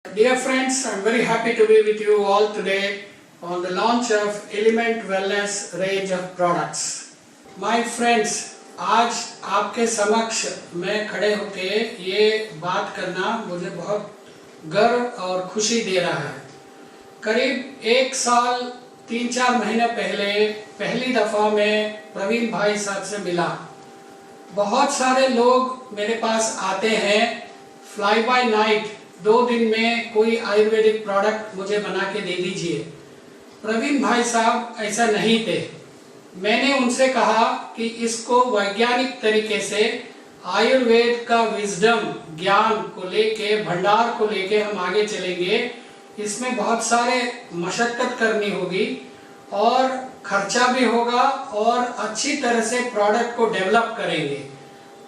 Dear friends, I am very happy to be with you all today on the launch of Element Wellness range of products. My friends, आज आपके समक्ष मैं खड़े होके ये बात करना मुझे बहुत गर्व और खुशी दे रहा है। करीब 1 साल 3-4 महीने पहले पहली दफ़ा मैं प्रवीण भाई साहब से मिला। बहुत सारे लोग मेरे पास आते हैं फ्लाई बाय नाइट, 2 दिन में कोई आयुर्वेदिक प्रोडक्ट मुझे बना के दे दीजिए। प्रवीण भाई साहब ऐसा नहीं थे। मैंने उनसे कहा कि इसको वैज्ञानिक तरीके से आयुर्वेद का विजडम ज्ञान को लेके, भंडार को लेके हम आगे चलेंगे। इसमें बहुत सारे मशक्कत करनी होगी और खर्चा भी होगा और अच्छी तरह से प्रोडक्ट को डेवलप करेंगे।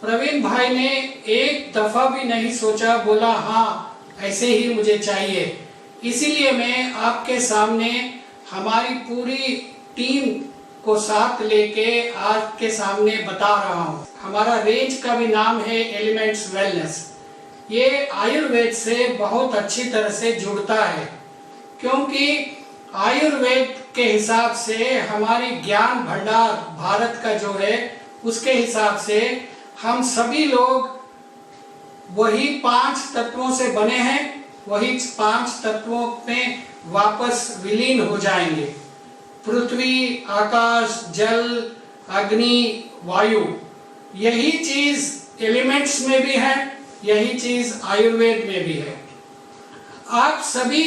प्रवीण भाई ने एक दफ़ा भी नहीं सोचा, बोला हाँ ऐसे ही मुझे चाहिए। इसीलिए मैं आपके सामने हमारी पूरी टीम को साथ लेके आज के सामने बता रहा हूँ। हमारा रेंज का भी नाम है एलिमेंट्स वेलनेस। ये आयुर्वेद से बहुत अच्छी तरह से जुड़ता है, क्योंकि आयुर्वेद के हिसाब से हमारी ज्ञान भंडार भारत का जो है उसके हिसाब से हम सभी लोग वही 5 तत्वों से बने हैं। वही 5 तत्वों में वापस विलीन हो जाएंगे। पृथ्वी, आकाश, जल, अग्नि, वायु, यही चीज एलिमेंट्स में भी है, यही चीज आयुर्वेद में भी है। आप सभी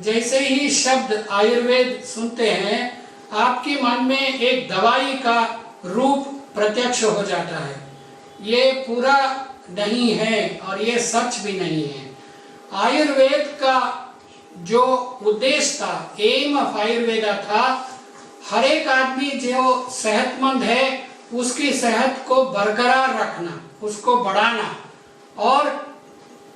जैसे ही शब्द आयुर्वेद सुनते हैं, आपके मन में एक दवाई का रूप प्रत्यक्ष हो जाता है। ये पूरा नहीं है और ये सच भी नहीं है। आयुर्वेद का जो उद्देश्य था, एम ऑफ आयुर्वेदा था, हर एक आदमी जो सेहतमंद है उसकी सेहत को बरकरार रखना, उसको बढ़ाना, और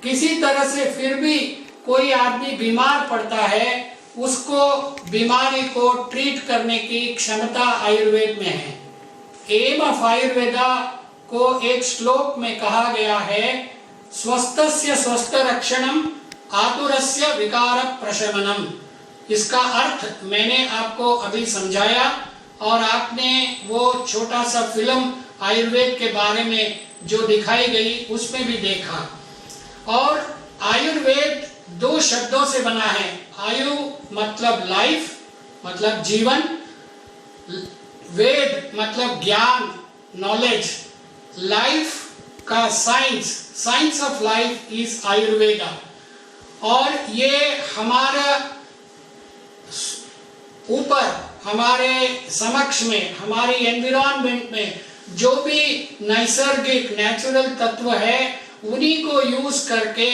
किसी तरह से फिर भी कोई आदमी बीमार पड़ता है उसको बीमारी को ट्रीट करने की क्षमता आयुर्वेद में है। एम ऑफ आयुर्वेदा को एक श्लोक में कहा गया है, स्वस्थस्य स्वस्थ रक्षणम आतुरस्य विकार प्रशमनम। इसका अर्थ मैंने आपको अभी समझाया और आपने वो छोटा सा फिल्म आयुर्वेद के बारे में जो दिखाई गई उसमें भी देखा। और आयुर्वेद 2 शब्दों से बना है। आयु मतलब लाइफ, मतलब जीवन, वेद मतलब ज्ञान, नॉलेज। लाइफ का science, science of life is Ayurveda. और ये हमारा ऊपर, हमारे समक्ष में, हमारी एनवायरनमेंट में जो भी नैसर्गिक नेचुरल तत्व है उन्हीं को यूज करके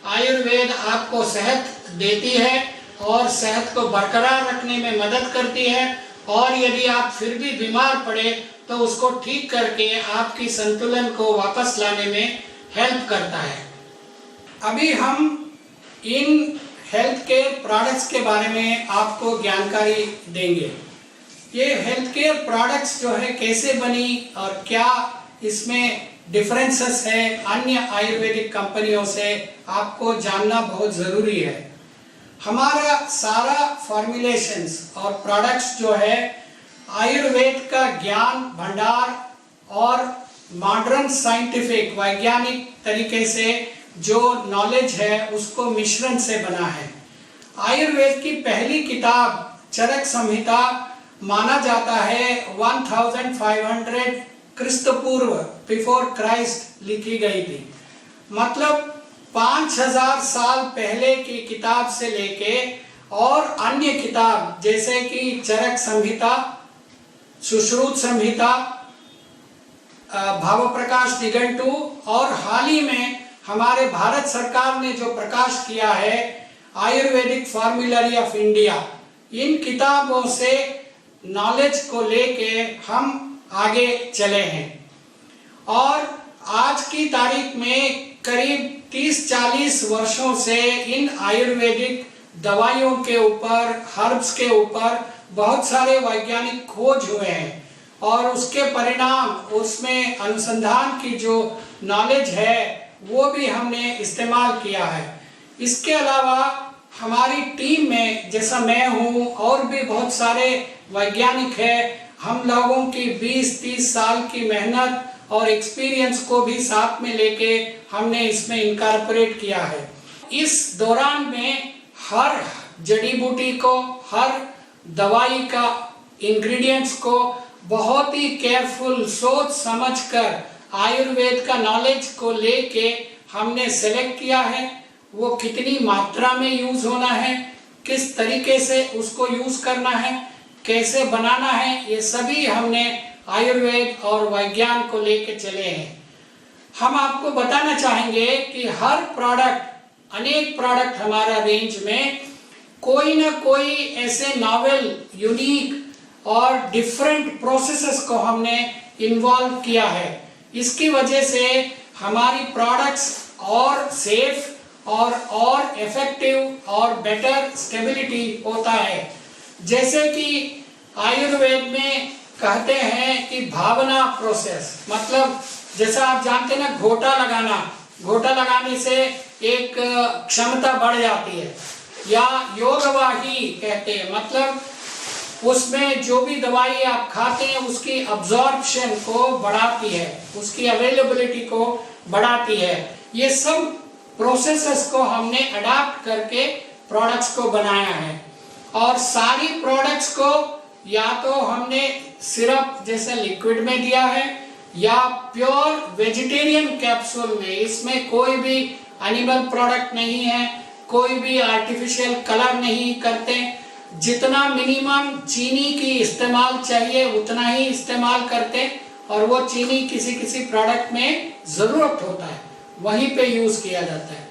आयुर्वेद आपको सेहत देती है और सेहत को बरकरार रखने में मदद करती है। और यदि आप फिर भी बीमार पड़े तो उसको ठीक करके आपकी संतुलन को वापस लाने में हेल्प करता है। अभी हम इन हेल्थ केयर प्रोडक्ट्स के बारे में आपको जानकारी देंगे। ये हेल्थ केयर प्रोडक्ट्स जो है कैसे बनी और क्या इसमें डिफरेंसेस है अन्य आयुर्वेदिक कंपनियों से, आपको जानना बहुत ज़रूरी है। हमारा सारा फॉर्मुलेशंस और प्रोडक्ट्स जो है आयुर्वेद का ज्ञान भंडार और मॉडर्न साइंटिफिक वैज्ञानिक तरीके से जो नॉलेज है उसको मिश्रण से बना है। आयुर्वेद की पहली किताब चरक संहिता माना जाता है 1500 क्रिस्त पूर्व, बिफोर क्राइस्ट लिखी गई थी। मतलब 5000 साल पहले की किताब से लेके और अन्य किताब जैसे कि चरक संहिता, सुश्रुत संहिता, भाव प्रकाश निघंटु, और हाल ही में हमारे भारत सरकार ने जो प्रकाश किया है आयुर्वेदिक फॉर्मूलरी ऑफ इंडिया, इन किताबों से नॉलेज को लेके हम आगे चले हैं। और आज की तारीख में करीब 30-40 वर्षों से इन आयुर्वेदिक दवाइयों के ऊपर, हर्ब्स के ऊपर बहुत सारे वैज्ञानिक खोज हुए हैं और उसके परिणाम, उसमें अनुसंधान की जो नॉलेज है वो भी हमने इस्तेमाल किया है। इसके अलावा हमारी टीम में जैसा मैं हूँ और भी बहुत सारे वैज्ञानिक हैं, हम लोगों की 20-30 साल की मेहनत और एक्सपीरियंस को भी साथ में लेके हमने इसमें इनकॉर्पोरेट किया है। इस दौरान में हर जड़ी बूटी को, हर दवाई का इंग्रेडिएंट्स को बहुत ही केयरफुल सोच समझकर आयुर्वेद का नॉलेज को लेके हमने सेलेक्ट किया है। वो कितनी मात्रा में यूज होना है, किस तरीके से उसको यूज करना है, कैसे बनाना है, ये सभी हमने आयुर्वेद और विज्ञान को लेके चले हैं। हम आपको बताना चाहेंगे कि हर प्रोडक्ट, अनेक प्रोडक्ट हमारा रेंज में कोई ना कोई ऐसे नॉवेल, यूनिक और डिफरेंट प्रोसेसेस को हमने इन्वॉल्व किया है। इसकी वजह से हमारी प्रोडक्ट्स और सेफ और इफेक्टिव और बेटर स्टेबिलिटी होता है। जैसे कि आयुर्वेद में कहते हैं कि भावना प्रोसेस, मतलब जैसा आप जानते हैं ना, घोटा लगाने से एक क्षमता बढ़ जाती है, या योगवाही कहते हैं, मतलब उसमें जो भी दवाई आप खाते हैं उसकी अब्जॉर्प्शन को बढ़ाती है, उसकी अवेलेबिलिटी को बढ़ाती है। ये सब प्रोसेसेस को हमने अडाप्ट करके प्रोडक्ट्स को बनाया है। और सारी प्रोडक्ट्स को या तो हमने सिरप जैसे लिक्विड में दिया है या प्योर वेजिटेरियन कैप्सूल में। इसमें कोई भी एनिमल प्रोडक्ट नहीं है, कोई भी आर्टिफिशियल कलर नहीं करते। जितना मिनिमम चीनी की इस्तेमाल चाहिए उतना ही इस्तेमाल करते, और वो चीनी किसी किसी प्रोडक्ट में जरूरत होता है, वहीं पे यूज किया जाता है।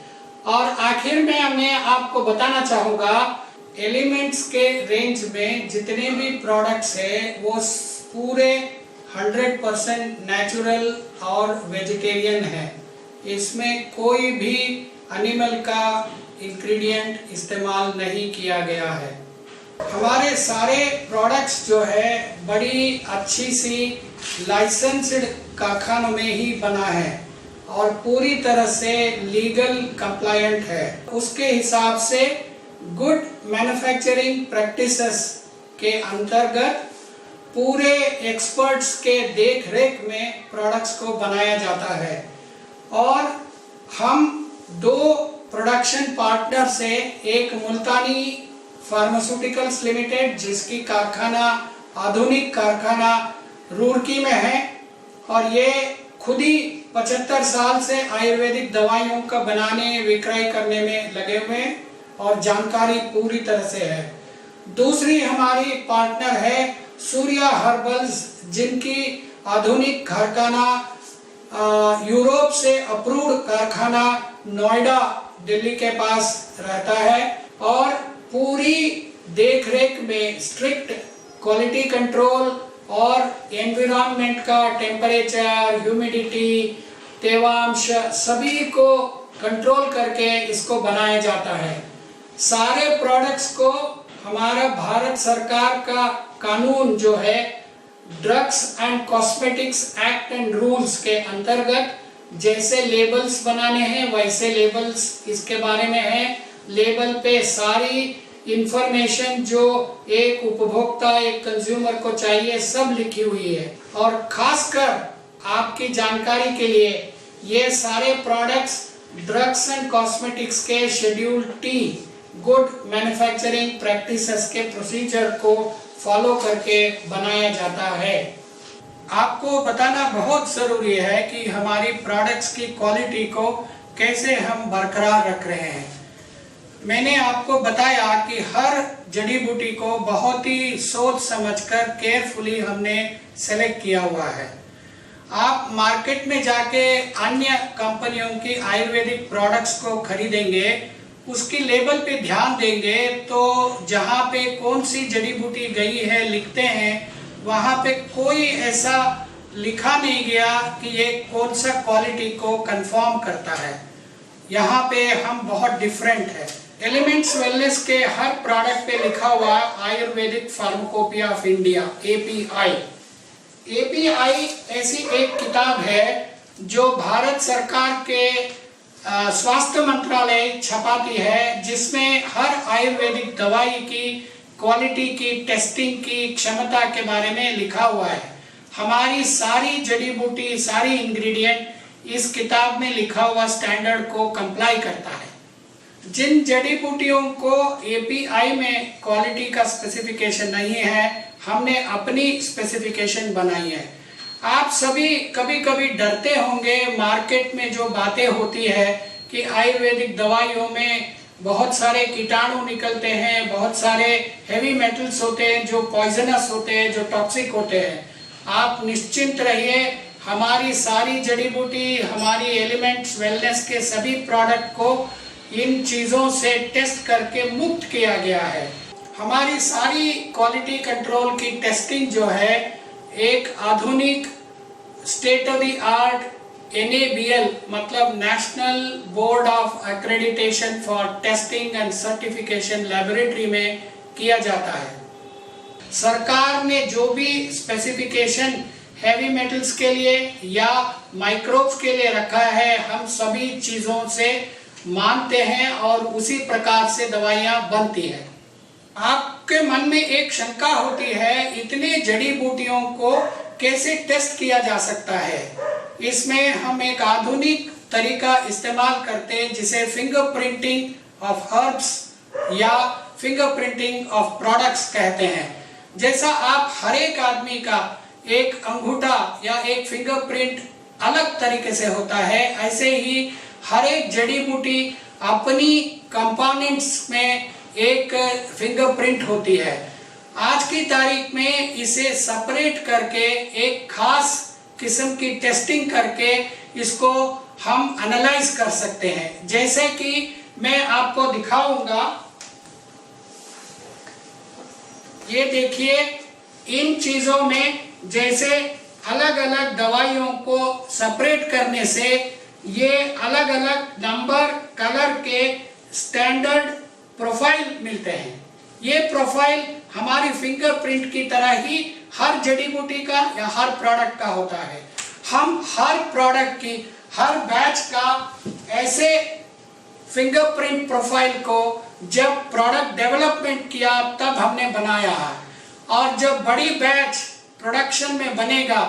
और आखिर में मैं आपको बताना चाहूँगा, एलिमेंट्स के रेंज में जितने भी प्रोडक्ट्स है वो पूरे 100% नेचुरल और वेजिटेरियन है। इसमें कोई भी एनिमल का इंग्रेडिएंट इस्तेमाल नहीं किया गया है। हमारे सारे प्रोडक्ट्स जो है बड़ी अच्छी सी लाइसेंस्ड कारखानों में ही बना है और पूरी तरह से लीगल कंप्लायंट है। उसके हिसाब से गुड मैन्युफैक्चरिंग प्रैक्टिसेस के अंतर्गत पूरे एक्सपर्ट्स के देख-रेख में प्रोडक्ट्स को बनाया जाता है। और हम 2 प्रोडक्शन पार्टनर से, एक मुल्तानी फार्मास्यूटिकल्स लिमिटेड जिसकी कारखाना, आधुनिक कारखाना रुड़की में है, और ये खुद ही 75 साल से आयुर्वेदिक दवाइयों का बनाने, विक्रय करने में लगे हुए हैं और जानकारी पूरी तरह से है। दूसरी हमारी पार्टनर है सूर्या हर्बल्स, जिनकी आधुनिक कारखाना यूरोप से अप्रूव्ड कारखाना नोएडा, दिल्ली के पास रहता है, और पूरी देखरेख में स्ट्रिक्ट क्वालिटी कंट्रोल और एनवायरनमेंट का टेम्परेचर, ह्यूमिडिटी, तेवांश सभी को कंट्रोल करके इसको बनाया जाता है। सारे प्रोडक्ट्स को हमारा भारत सरकार का कानून जो है drugs and cosmetics act and rules के अंतर्गत जैसे लेबल्स बनाने हैं वैसे लेबल्स इसके बारे में है। लेबल पे सारी इंफॉर्मेशन जो एक उपभोक्ता, एक कंज्यूमर को चाहिए सब लिखी हुई है। और खासकर आपकी जानकारी के लिए ये सारे प्रोडक्ट्स ड्रग्स एंड कॉस्मेटिक्स के schedule T good manufacturing practices के प्रोसीजर को फॉलो करके बनाया जाता है। आपको बताना बहुत जरूरी है कि हमारी प्रोडक्ट्स की क्वालिटी को कैसे हम बरकरार रख रहे हैं। मैंने आपको बताया कि हर जड़ी बूटी को बहुत ही सोच समझकर केयरफुली हमने सेलेक्ट किया हुआ है। आप मार्केट में जाके अन्य कंपनियों की आयुर्वेदिक प्रोडक्ट्स को खरीदेंगे, उसकी लेबल पे ध्यान देंगे तो जहाँ पे कौन सी जड़ी बूटी गई है लिखते हैं, वहाँ पे कोई ऐसा लिखा नहीं गया कि ये कौन सा क्वालिटी को कंफर्म करता है। यहाँ पे हम बहुत डिफरेंट है। एलिमेंट्स वेलनेस के हर प्रोडक्ट पे लिखा हुआ Ayurvedic pharmacopoeia of India, API। API ऐसी एक किताब है जो भारत सरकार के स्वास्थ्य मंत्रालय छपाती है, जिसमें हर आयुर्वेदिक दवाई की क्वालिटी की टेस्टिंग की क्षमता के बारे में लिखा हुआ है। हमारी सारी जड़ी बूटी, सारी इंग्रेडिएंट इस किताब में लिखा हुआ स्टैंडर्ड को कंप्लाई करता है। जिन जड़ी बूटियों को एपीआई में क्वालिटी का स्पेसिफिकेशन नहीं है, हमने अपनी स्पेसिफिकेशन बनाई है। आप सभी कभी कभी डरते होंगे, मार्केट में जो बातें होती है कि आयुर्वेदिक दवाइयों में बहुत सारे कीटाणु निकलते हैं, बहुत सारे हेवी मेटल्स होते हैं जो पॉइजनस होते हैं, जो टॉक्सिक होते हैं। आप निश्चिंत रहिए, हमारी सारी जड़ी बूटी, हमारी एलिमेंट्स वेलनेस के सभी प्रोडक्ट को इन चीज़ों से टेस्ट करके मुक्त किया गया है। हमारी सारी क्वालिटी कंट्रोल की टेस्टिंग जो है एक आधुनिक state of the art NABL मतलब national board of accreditation for testing and certification laboratory में किया जाता है। सरकार ने जो भी स्पेसिफिकेशन हैवी मेटल्स के लिए या माइक्रोब्स के लिए रखा है, हम सभी चीजों से मानते हैं और उसी प्रकार से दवाइयां बनती हैं। आपके मन में एक शंका होती है, इतने जड़ी बूटियों को कैसे टेस्ट किया जा सकता है? इसमें हम एक आधुनिक तरीका इस्तेमाल करते हैं जिसे फिंगरप्रिंटिंग ऑफ हर्ब्स या फिंगरप्रिंटिंग ऑफ प्रोडक्ट्स कहते हैं। जैसा आप हर एक आदमी का एक अंगूठा या एक फिंगरप्रिंट अलग तरीके से होता है, ऐसे ही हर एक जड़ी बूटी अपनी कंपोनेंट्स में एक फिंगरप्रिंट होती है। आज की तारीख में इसे सेपरेट करके एक खास किस्म की टेस्टिंग करके इसको हम एनालाइज कर सकते हैं। जैसे कि मैं आपको दिखाऊंगा, ये देखिए, इन चीजों में जैसे अलग अलग दवाइयों को सेपरेट करने से ये अलग अलग नंबर, कलर के स्टैंडर्ड प्रोफाइल मिलते हैं। ये प्रोफाइल हमारी फिंगरप्रिंट की तरह ही हर जड़ी बूटी का या हर प्रोडक्ट का होता है। हम हर प्रोडक्ट की, हर बैच का ऐसे फिंगरप्रिंट प्रोफाइल को जब प्रोडक्ट डेवलपमेंट किया तब हमने बनाया है, और जब बड़ी बैच प्रोडक्शन में बनेगा,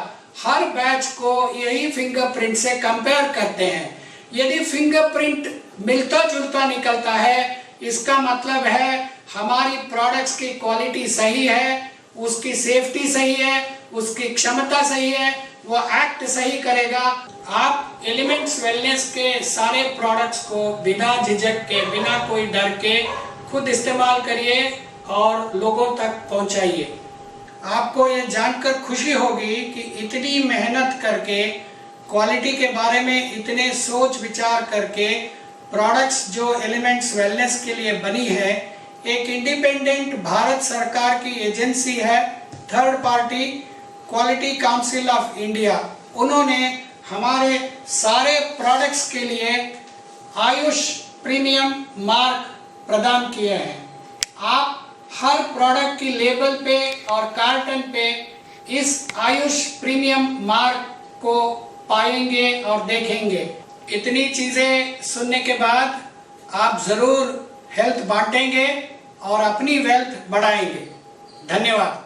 हर बैच को यही फिंगरप्रिंट से कंपेयर करते हैं। यदि फिंगरप्रिंट मिलता जुलता निकलता है, इसका मतलब है हमारी प्रोडक्ट्स की क्वालिटी सही है, उसकी सेफ्टी सही है, उसकी क्षमता सही है, वो एक्ट सही करेगा। आप एलिमेंट्स वेलनेस के सारे प्रोडक्ट्स को बिना झिझक के, बिना कोई डर के खुद इस्तेमाल करिए और लोगों तक पहुंचाइए। आपको ये जानकर खुशी होगी कि इतनी मेहनत करके, क्वालिटी के बारे में इतने सोच विचार करके प्रोडक्ट्स जो एलिमेंट्स वेलनेस के लिए बनी है, एक इंडिपेंडेंट भारत सरकार की एजेंसी है, third party quality council of India, उन्होंने हमारे सारे प्रोडक्ट्स के लिए आयुष प्रीमियम मार्क प्रदान किए हैं। आप हर प्रोडक्ट की लेबल पे और कार्टन पे इस आयुष प्रीमियम मार्क को पाएंगे और देखेंगे। इतनी चीजें सुनने के बाद आप जरूर हेल्थ बांटेंगे और अपनी वेल्थ बढ़ाएंगे। धन्यवाद।